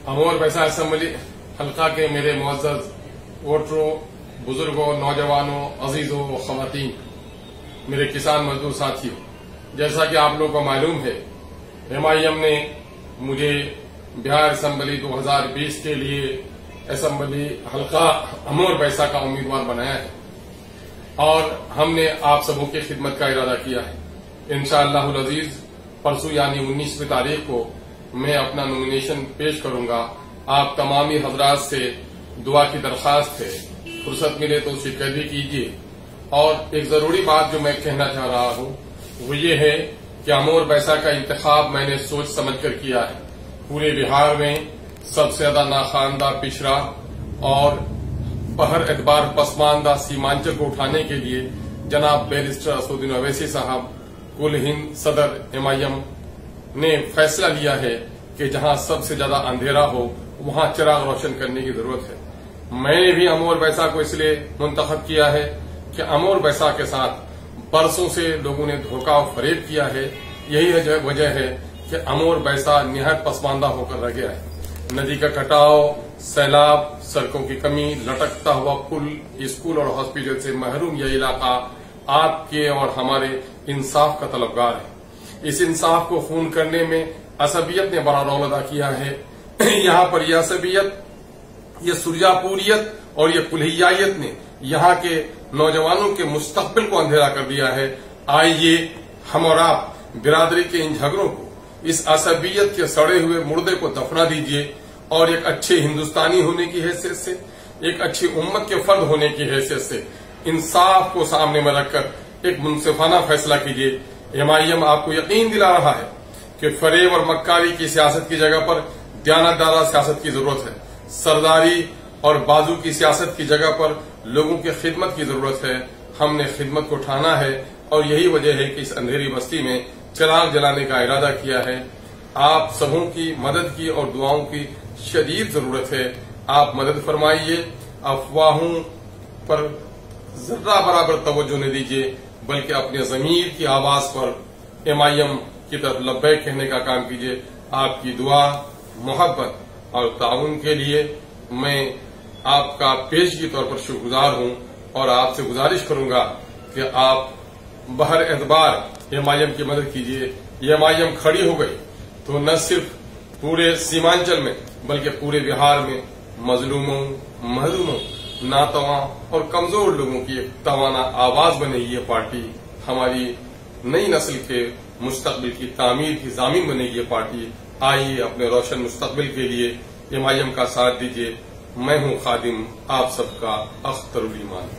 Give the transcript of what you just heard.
अमोर वैसा असम्बली हल्का के मेरे मुअज़्ज़ज़ वोटरों, बुजुर्गों, नौजवानों, अजीजों, ख़वातीन, मेरे किसान मजदूर साथियों, जैसा कि आप लोगों को मालूम है, MIM ने मुझे बिहार असम्बली 2020 के लिए असम्बली हल्का अमोर वैसा का उम्मीदवार बनाया है और हमने आप सबों की खिदमत का इरादा किया है। इंशाअल्लाहुल अजीज परसों यानी 19वीं तारीख को मैं अपना नॉमिनेशन पेश करूंगा। आप तमामी हजरात से दुआ की दरखास्त है, फुर्सत मिले तो शिरकत भी कीजिए। और एक जरूरी बात जो मैं कहना चाह रहा हूं वो ये है कि अमोर वैसा का इंतखाब मैंने सोच समझकर किया है। पूरे बिहार में सबसे ज्यादा नाखानदा, पिछड़ा और बहर एतबार पसमानदा सीमांचल को उठाने के लिए जनाब बैरिस्टर असदुद्दीन ओवैसी साहब कुल हिंद सदर MIM ने फैसला लिया है कि जहां सबसे ज्यादा अंधेरा हो वहां चिराग रोशन करने की जरूरत है। मैंने भी अमोर वैसा को इसलिए मुंतखब किया है कि अमोर वैसा के साथ बरसों से लोगों ने धोखा और फरेब किया है। यही वजह है कि अमोर वैसा निहायत पसमानदा होकर रह गया है। नदी का कटाव, सैलाब, सड़कों की कमी, लटकता हुआ पुल, स्कूल और हॉस्पिटल से महरूम यह इलाका आपके और हमारे इंसाफ का तलबगार है। इस इंसाफ को खून करने में असबियत ने बड़ा रोल अदा किया है। यहाँ पर यह असबियत, यह सुरजापुरियत और यह कुल्हियायत ने यहाँ के नौजवानों के मुस्तकबिल को अंधेरा कर दिया है। आइए हम और आप बिरादरी के इन झगड़ों को, इस असबियत के सड़े हुए मुर्दे को दफना दीजिए और एक अच्छे हिंदुस्तानी होने की हैसियत से, एक अच्छी उम्मत के फर्द होने की हैसियत से इंसाफ को सामने में रखकर एक मुनसिफाना फैसला कीजिए। MIM आपको यकीन दिला रहा है कि फरेब और मक्कारी की सियासत की जगह पर दयानतदारा सियासत की जरूरत है। सरदारी और बाजू की सियासत की जगह पर लोगों की खिदमत की जरूरत है। हमने खिदमत को ठाना है और यही वजह है कि इस अंधेरी बस्ती में चिराग जलाने का इरादा किया है। आप सबों की मदद की और दुआओं की शदीद जरूरत है। आप मदद फरमाइए, अफवाहों पर जर्रा बराबर तवज्जो न दीजिए, बल्कि अपने ज़मीर की आवाज पर MIM की तरफ लब्बैक कहने का काम कीजिए। आपकी दुआ, मोहब्बत और ताउन के लिए मैं आपका पेश के तौर पर शुक्रगुजार हूं और आपसे गुजारिश करूंगा कि आप बहर एतबार MIM की मदद कीजिए। MIM खड़ी हो गई तो न सिर्फ पूरे सीमांचल में बल्कि पूरे बिहार में मजलूमों, महरूमों, नातवा और कमजोर लोगों की एक तवाना आवाज बनेगी। ये पार्टी हमारी नई नस्ल के मुस्तकबिल की तामीर की जामीन बनेगी। ये पार्टी आइए अपने रोशन मुस्तकबिल के लिए MIM का साथ दीजिए। मैं हूं खादिम आप सबका अख्तरुल ईमान।